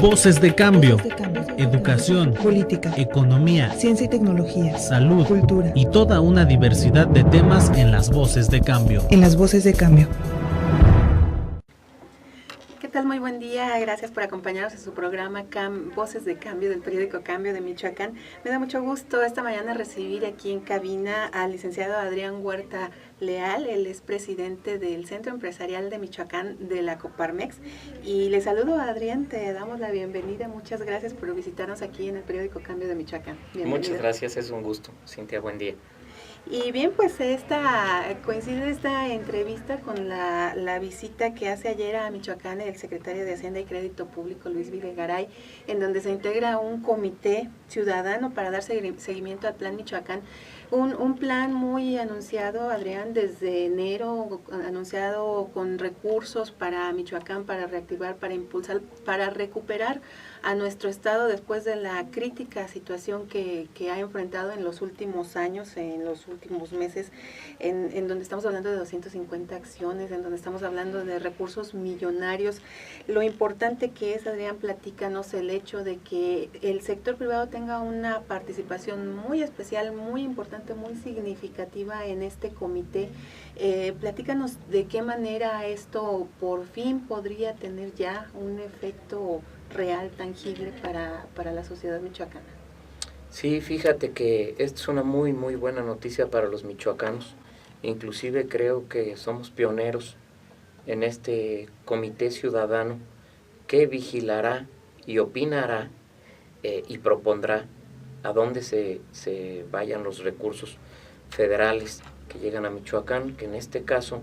Voces de cambio. Voces de cambio. Educación, política, economía, ciencia y tecnología, salud, cultura y toda una diversidad de temas en las Voces de Cambio. En las Voces de Cambio. ¿Qué tal? Muy buen día. Gracias por acompañarnos en su programa Voces de Cambio del periódico Cambio de Michoacán. Me da mucho gusto esta mañana recibir aquí en cabina al licenciado Adrián Huerta Leal. Él es presidente del Centro Empresarial de Michoacán de la Coparmex. Y le saludo, Adrián, te damos la bienvenida. Muchas gracias por visitarnos aquí en el periódico Cambio de Michoacán. Bienvenido. Muchas gracias, es un gusto. Cintia, buen día. Y bien, pues coincide esta entrevista con la visita que hace ayer a Michoacán el secretario de Hacienda y Crédito Público, Luis Videgaray, en donde se integra un comité ciudadano para dar seguimiento al Plan Michoacán. Un plan muy anunciado, Adrián, desde enero, anunciado con recursos para Michoacán, para reactivar, para impulsar, para recuperar a nuestro estado después de la crítica situación que ha enfrentado en los últimos años, en los últimos meses, en donde estamos hablando de 250 acciones, en donde estamos hablando de recursos millonarios. Lo importante que es, Adrián, platícanos el hecho de que el sector privado tenga una participación muy especial, muy importante, muy significativa en este comité. Platícanos de qué manera esto por fin podría tener ya un efecto real, tangible para la sociedad michoacana. Sí, fíjate que esta es una muy buena noticia para los michoacanos. Inclusive creo que somos pioneros en este comité ciudadano que vigilará y opinará y propondrá a dónde se vayan los recursos federales que llegan a Michoacán, que en este caso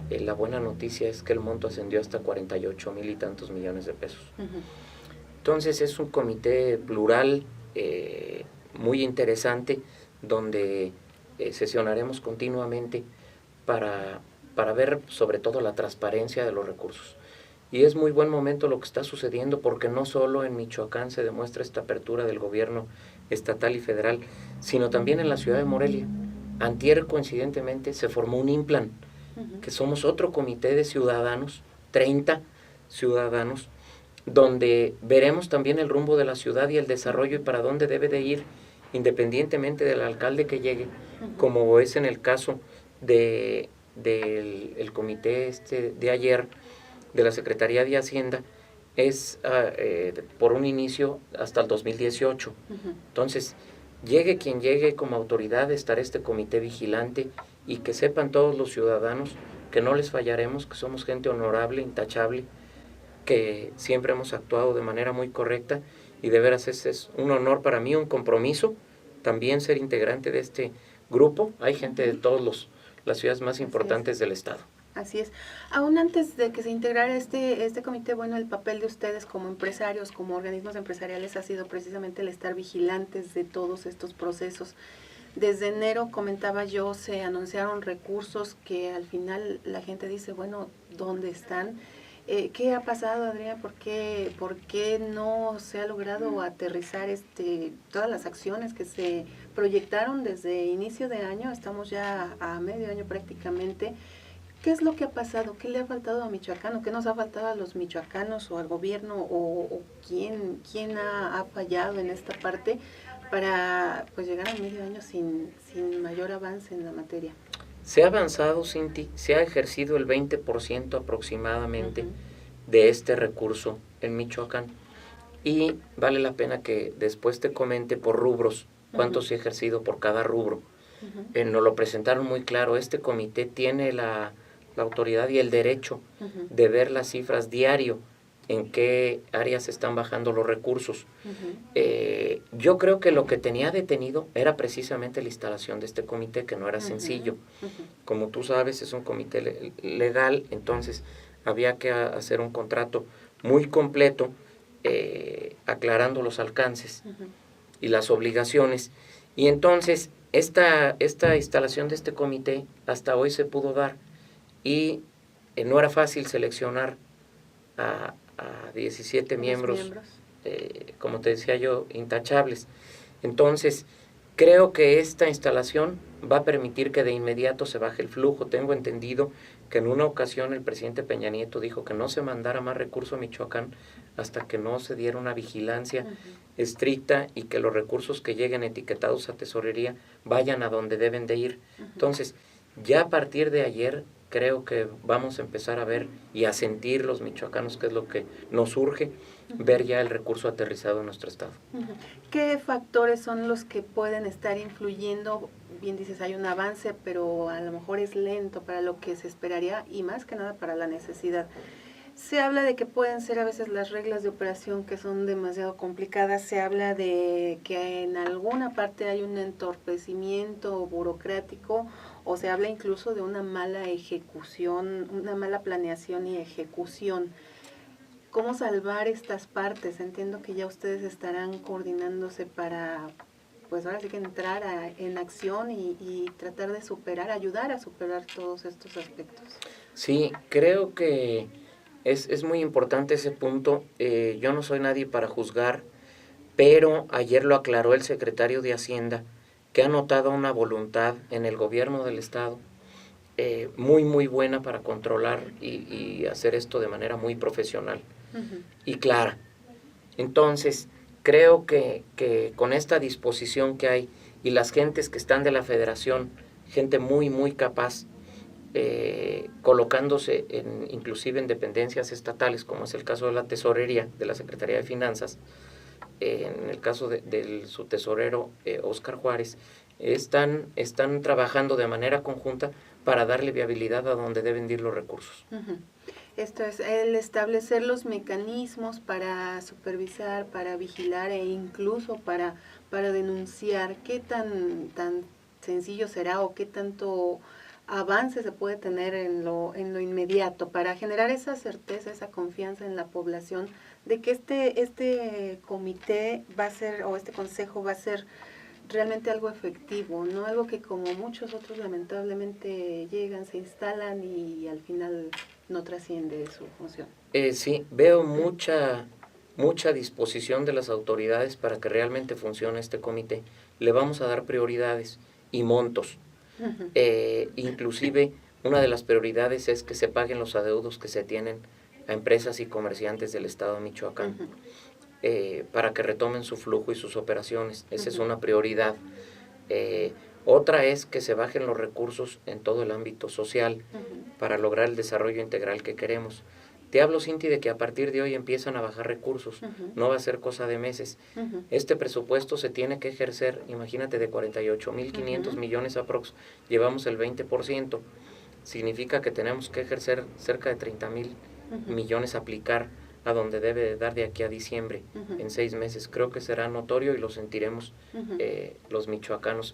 la buena noticia es que el monto ascendió hasta 48,000 y tantos millones de pesos. Uh-huh. Entonces es un comité plural, muy interesante, donde sesionaremos continuamente para ver sobre todo la transparencia de los recursos. Y es muy buen momento lo que está sucediendo, porque no solo en Michoacán se demuestra esta apertura del gobierno estatal y federal, sino también en la ciudad de Morelia. Antier, coincidentemente, se formó un IMPLAN, que somos otro comité de ciudadanos, 30 ciudadanos, donde veremos también el rumbo de la ciudad y el desarrollo y para dónde debe de ir, independientemente del alcalde que llegue, como es en el caso del comité de ayer, de la Secretaría de Hacienda, es por un inicio hasta el 2018. Entonces, llegue quien llegue como autoridad, estará este comité vigilante, y que sepan todos los ciudadanos que no les fallaremos, que somos gente honorable, intachable, que siempre hemos actuado de manera muy correcta, y de veras es un honor para mí, un compromiso, también ser integrante de este grupo. Hay gente de todas las ciudades más importantes del estado. Así es. Aún antes de que se integrara este comité, bueno, el papel de ustedes como empresarios, como organismos empresariales, ha sido precisamente el estar vigilantes de todos estos procesos. Desde enero, comentaba yo, se anunciaron recursos que al final la gente dice, bueno, ¿dónde están? ¿Qué ha pasado, Adrián? ¿Por qué no se ha logrado aterrizar todas las acciones que se proyectaron desde inicio de año? Estamos ya a medio año prácticamente. ¿Qué es lo que ha pasado? ¿Qué le ha faltado a Michoacán? ¿O qué nos ha faltado a los michoacanos o al gobierno? ¿O quién ha fallado en esta parte para pues llegar a medio año sin mayor avance en la materia? Se ha avanzado, Cinti, se ha ejercido el 20% aproximadamente de este recurso en Michoacán. Y vale la pena que después te comente por rubros cuánto se ha ejercido por cada rubro. Nos lo presentaron muy claro. Este comité tiene la autoridad y el derecho de ver las cifras diario, en qué áreas están bajando los recursos. Yo creo que lo que tenía detenido era precisamente la instalación de este comité, que no era sencillo. Como tú sabes, es un comité legal, entonces había que hacer un contrato muy completo, aclarando los alcances y las obligaciones. Y entonces esta instalación de este comité hasta hoy se pudo dar, y no era fácil seleccionar a 17 miembros, como te decía yo, intachables. Entonces, creo que esta instalación va a permitir que de inmediato se baje el flujo. Tengo entendido que en una ocasión el presidente Peña Nieto dijo que no se mandara más recursos a Michoacán hasta que no se diera una vigilancia estricta y que los recursos que lleguen etiquetados a tesorería vayan a donde deben de ir. Entonces, ya a partir de ayer creo que vamos a empezar a ver y a sentir los michoacanos, que es lo que nos urge, ver ya el recurso aterrizado en nuestro estado. ¿Qué factores son los que pueden estar influyendo? Bien dices, hay un avance, pero a lo mejor es lento para lo que se esperaría y más que nada para la necesidad. Se habla de que pueden ser a veces las reglas de operación que son demasiado complicadas, se habla de que en alguna parte hay un entorpecimiento burocrático, o se habla incluso de una mala ejecución, una mala planeación y ejecución. ¿Cómo salvar estas partes? Entiendo que ya ustedes estarán coordinándose para, pues ahora sí que entrar en acción y tratar de superar, ayudar a superar todos estos aspectos. Sí, creo que es muy importante ese punto. Yo no soy nadie para juzgar, pero ayer lo aclaró el secretario de Hacienda, que ha notado una voluntad en el gobierno del estado muy buena para controlar y hacer esto de manera muy profesional y clara. Entonces, creo que con esta disposición que hay y las gentes que están de la federación, gente muy capaz, colocándose inclusive en dependencias estatales, como es el caso de la tesorería, de la Secretaría de Finanzas, en el caso de su tesorero Óscar Juárez, están trabajando de manera conjunta para darle viabilidad a donde deben ir los recursos. Esto es el establecer los mecanismos para supervisar, para vigilar e incluso para denunciar. ¿Qué tan sencillo será o qué tanto avance se puede tener en lo inmediato para generar esa certeza, esa confianza en la población de que este comité va a ser, o este consejo va a ser realmente algo efectivo, no algo que como muchos otros lamentablemente llegan, se instalan y al final no trasciende su función? Sí, veo mucha disposición de las autoridades para que realmente funcione este comité. Le vamos a dar prioridades y montos. Inclusive una de las prioridades es que se paguen los adeudos que se tienen a empresas y comerciantes del estado de Michoacán, para que retomen su flujo y sus operaciones. Esa es una prioridad. Otra es que se bajen los recursos en todo el ámbito social para lograr el desarrollo integral que queremos. Te hablo, Cinti, de que a partir de hoy empiezan a bajar recursos, no va a ser cosa de meses. Este presupuesto se tiene que ejercer, imagínate, de 48,500 millones aprox, llevamos el 20%, significa que tenemos que ejercer cerca de 30,000 millones a aplicar a donde debe de dar de aquí a diciembre, en 6 meses. Creo que será notorio y lo sentiremos los michoacanos,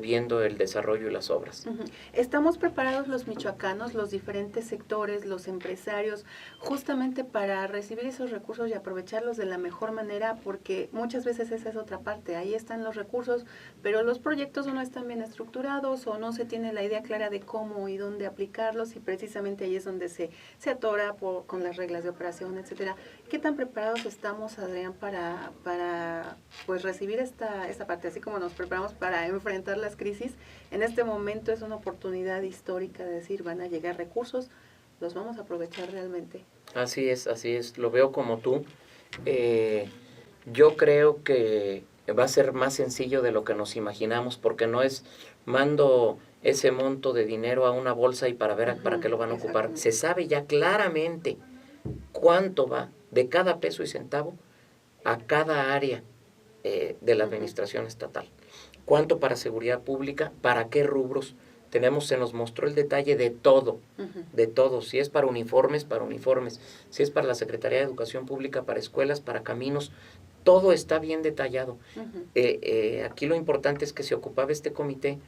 viendo el desarrollo y las obras. ¿Estamos preparados los michoacanos, los diferentes sectores, los empresarios, justamente para recibir esos recursos y aprovecharlos de la mejor manera? Porque muchas veces esa es otra parte, ahí están los recursos, pero los proyectos o no están bien estructurados o no se tiene la idea clara de cómo y dónde aplicarlos, y precisamente ahí es donde se atora con las reglas de operación, etcétera. ¿Qué tan preparados estamos, Adrián, para pues recibir esta parte? Así como nos preparamos para enfrentar las crisis, en este momento es una oportunidad histórica de decir, van a llegar recursos, los vamos a aprovechar realmente. Así es, lo veo como tú. Yo creo que va a ser más sencillo de lo que nos imaginamos, porque no es mando ese monto de dinero a una bolsa y para ver para qué lo van a ocupar. Se sabe ya claramente cuánto va de cada peso y centavo a cada área de la administración estatal. ¿Cuánto para seguridad pública? ¿Para qué rubros? Se nos mostró el detalle de todo, Si es para uniformes, si es para la Secretaría de Educación Pública, para escuelas, para caminos, todo está bien detallado. Aquí lo importante es que se ocupaba este comité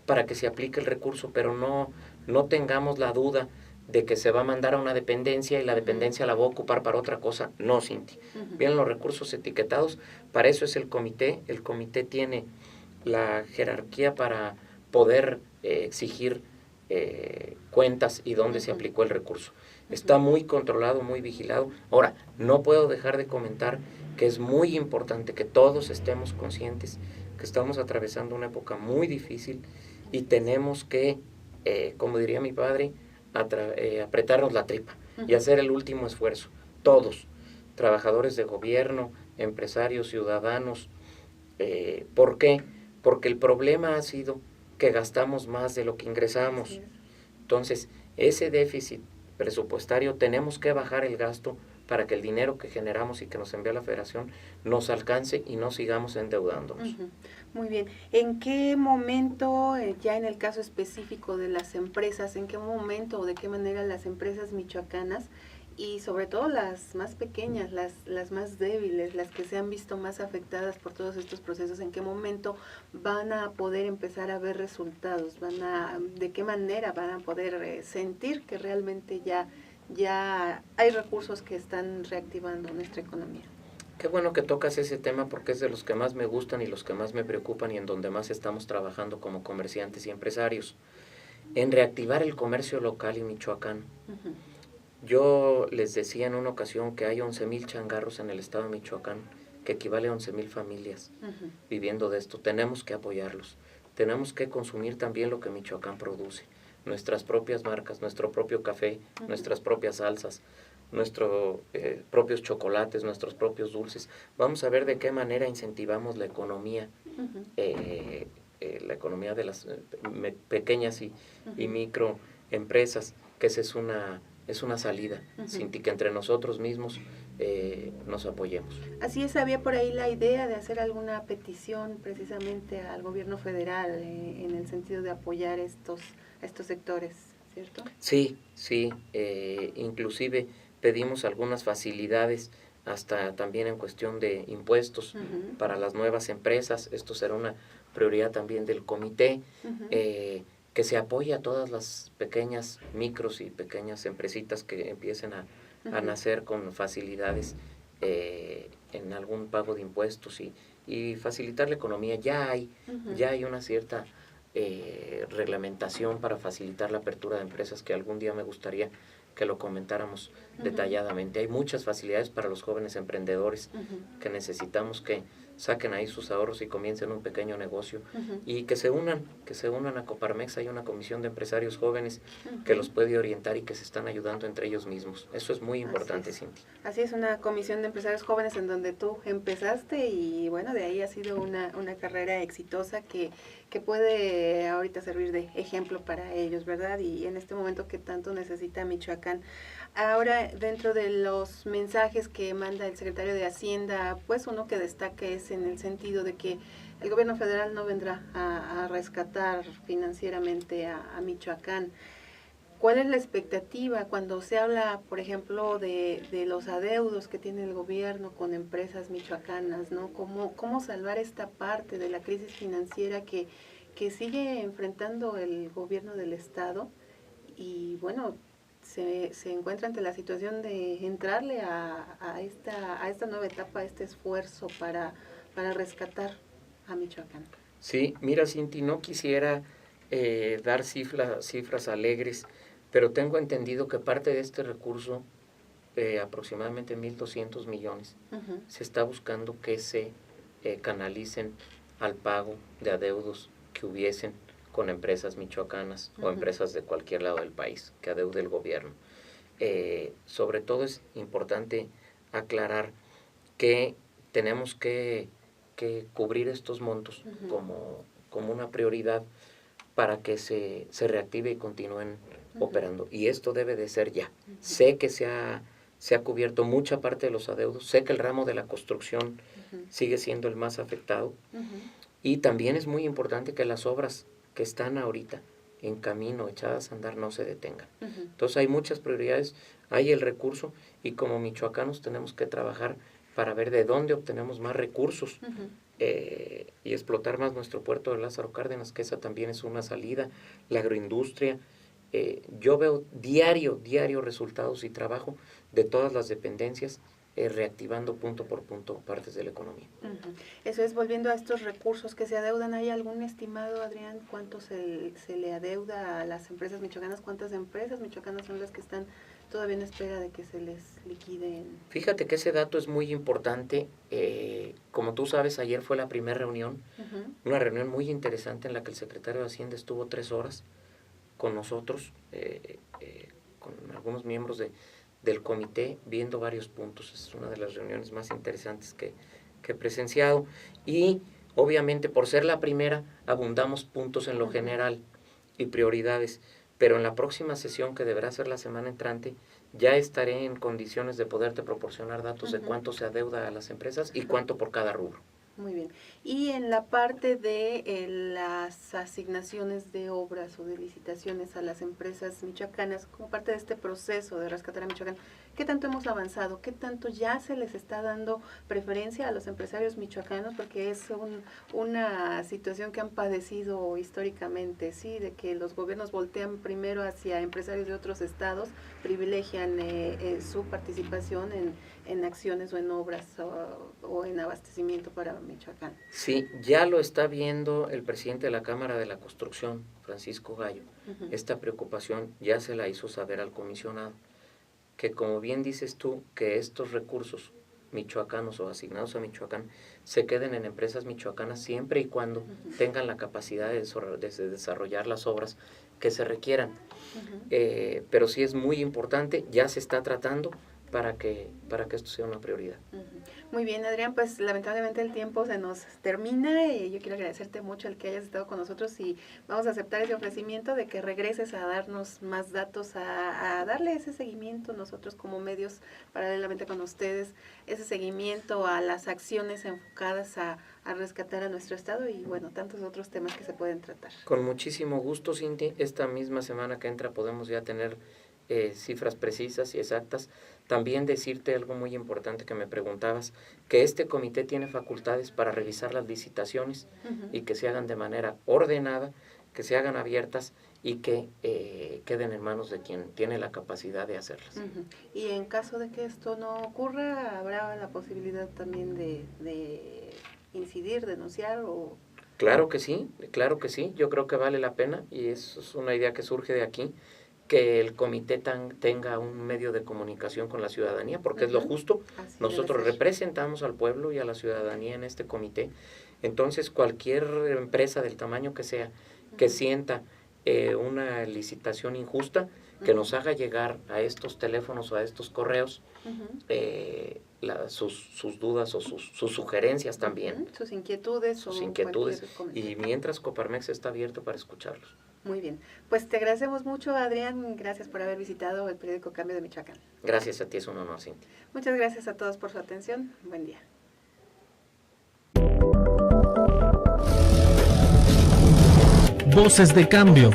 para que se aplique el recurso, pero no tengamos la duda de que se va a mandar a una dependencia y la dependencia la va a ocupar para otra cosa. No, Cinti. Vienen los recursos etiquetados, para eso es el comité tiene la jerarquía para poder exigir cuentas y dónde se aplicó el recurso. Está muy controlado, muy vigilado. Ahora, no puedo dejar de comentar que es muy importante que todos estemos conscientes que estamos atravesando una época muy difícil y tenemos que, como diría mi padre, apretarnos la tripa y hacer el último esfuerzo. Todos, trabajadores de gobierno, empresarios, ciudadanos. ¿Por qué? Porque el problema ha sido que gastamos más de lo que ingresamos. Entonces, ese déficit presupuestario tenemos que bajar el gasto para que el dinero que generamos y que nos envía la Federación nos alcance y no sigamos endeudándonos. Muy bien. ¿En qué momento, ya en el caso específico de las empresas, en qué momento o de qué manera las empresas michoacanas y sobre todo las más pequeñas, las más débiles, las que se han visto más afectadas por todos estos procesos, en qué momento van a poder empezar a ver resultados? ¿De qué manera van a poder sentir que realmente ya hay recursos que están reactivando nuestra economía? Qué bueno que tocas ese tema porque es de los que más me gustan y los que más me preocupan y en donde más estamos trabajando como comerciantes y empresarios. En reactivar el comercio local en Michoacán. Yo les decía en una ocasión que hay 11,000 changarros en el estado de Michoacán, que equivale a 11,000 familias viviendo de esto. Tenemos que apoyarlos. Tenemos que consumir también lo que Michoacán produce. Nuestras propias marcas, nuestro propio café, nuestras propias salsas, nuestros propios chocolates, nuestros propios dulces. Vamos a ver de qué manera incentivamos la economía de las pequeñas y microempresas, que esa es una salida, sin que entre nosotros mismos nos apoyemos. Así es, había por ahí la idea de hacer alguna petición precisamente al gobierno federal en el sentido de apoyar estos sectores, ¿cierto? Sí, inclusive pedimos algunas facilidades hasta también en cuestión de impuestos para las nuevas empresas. Esto será una prioridad también del comité, que se apoye a todas las pequeñas micros y pequeñas empresitas que empiecen a nacer con facilidades en algún pago de impuestos y facilitar la economía. Ya hay una cierta reglamentación para facilitar la apertura de empresas que algún día me gustaría que lo comentáramos detalladamente. Hay muchas facilidades para los jóvenes emprendedores que necesitamos que saquen ahí sus ahorros y comiencen un pequeño negocio y que se unan a Coparmex. Hay una comisión de empresarios jóvenes que los puede orientar y que se están ayudando entre ellos mismos. Eso es muy importante, Cintia. Así es, una comisión de empresarios jóvenes en donde tú empezaste y bueno, de ahí ha sido una carrera exitosa que puede ahorita servir de ejemplo para ellos, ¿verdad? Y en este momento que tanto necesita Michoacán. Ahora, dentro de los mensajes que manda el secretario de Hacienda, pues uno que destaca es en el sentido de que el gobierno federal no vendrá a rescatar financieramente a Michoacán. ¿Cuál es la expectativa cuando se habla, por ejemplo, de los adeudos que tiene el gobierno con empresas michoacanas, ¿no? ¿Cómo salvar esta parte de la crisis financiera que sigue enfrentando el gobierno del estado? Y bueno, se encuentra ante la situación de entrarle a esta nueva etapa, a este esfuerzo para rescatar a Michoacán. Sí, mira, Cinti, no quisiera dar cifras alegres, pero tengo entendido que parte de este recurso, aproximadamente 1,200 millones, se está buscando que se canalicen al pago de adeudos que hubiesen con empresas michoacanas o empresas de cualquier lado del país que adeude el gobierno. Sobre todo es importante aclarar que tenemos que cubrir estos montos como una prioridad para que se reactive y continúen operando. Y esto debe de ser ya. Sé que se ha cubierto mucha parte de los adeudos, sé que el ramo de la construcción sigue siendo el más afectado, y también es muy importante que las obras que están ahorita en camino, echadas a andar, no se detengan. Entonces hay muchas prioridades, hay el recurso, y como michoacanos tenemos que trabajar para ver de dónde obtenemos más recursos y explotar más nuestro puerto de Lázaro Cárdenas, que esa también es una salida, la agroindustria. Yo veo diario resultados y trabajo de todas las dependencias reactivando punto por punto partes de la economía. Eso es, volviendo a estos recursos que se adeudan, ¿hay algún estimado, Adrián, cuánto se le adeuda a las empresas michoacanas? ¿Cuántas empresas michoacanas son las que están todavía en espera de que se les liquiden? Fíjate que ese dato es muy importante. Como tú sabes, ayer fue la primera reunión, una reunión muy interesante en la que el secretario de Hacienda estuvo 3 horas con nosotros, con algunos miembros del comité, viendo varios puntos. Es una de las reuniones más interesantes que he presenciado, y obviamente por ser la primera abundamos puntos en lo general y prioridades, pero en la próxima sesión, que deberá ser la semana entrante, ya estaré en condiciones de poderte proporcionar datos de cuánto se adeuda a las empresas y cuánto por cada rubro. Muy bien. Y en la parte de las asignaciones de obras o de licitaciones a las empresas michoacanas, como parte de este proceso de rescatar a Michoacán, ¿qué tanto hemos avanzado? ¿Qué tanto ya se les está dando preferencia a los empresarios michoacanos? Porque es una situación que han padecido históricamente, ¿sí? De que los gobiernos voltean primero hacia empresarios de otros estados, privilegian su participación en acciones o en obras o en abastecimiento para Michoacán. Sí, ya lo está viendo el presidente de la Cámara de la Construcción, Francisco Gallo. Esta preocupación ya se la hizo saber al comisionado, que como bien dices tú, que estos recursos michoacanos o asignados a Michoacán se queden en empresas michoacanas siempre y cuando tengan la capacidad de desarrollar las obras que se requieran. Pero sí es muy importante, ya se está tratando para que esto sea una prioridad. Muy bien, Adrián, pues lamentablemente el tiempo se nos termina y yo quiero agradecerte mucho el que hayas estado con nosotros, y vamos a aceptar ese ofrecimiento de que regreses a darnos más datos, a darle ese seguimiento nosotros como medios, paralelamente con ustedes, ese seguimiento a las acciones enfocadas a rescatar a nuestro estado y bueno, tantos otros temas que se pueden tratar. Con muchísimo gusto, Cinti. Esta misma semana que entra podemos ya tener cifras precisas y exactas. También decirte algo muy importante que me preguntabas, que este comité tiene facultades para revisar las licitaciones y que se hagan de manera ordenada, que se hagan abiertas y que queden en manos de quien tiene la capacidad de hacerlas. Y en caso de que esto no ocurra, ¿habrá la posibilidad también de incidir, denunciar o...? Claro que sí, yo creo que vale la pena, y eso es una idea que surge de aquí, que el comité tenga un medio de comunicación con la ciudadanía, porque es lo justo. Así nosotros representamos al pueblo y a la ciudadanía en este comité. Entonces, cualquier empresa del tamaño que sea, que sienta una licitación injusta, que nos haga llegar a estos teléfonos o a estos correos sus dudas o sus sugerencias también. Sus inquietudes. Y mientras Coparmex está abierto para escucharlos. Muy bien, pues te agradecemos mucho, Adrián, gracias por haber visitado el periódico Cambio de Michoacán. Gracias a ti, es un honor, Cintia. Muchas gracias a todos por su atención, buen día. Voces de cambio.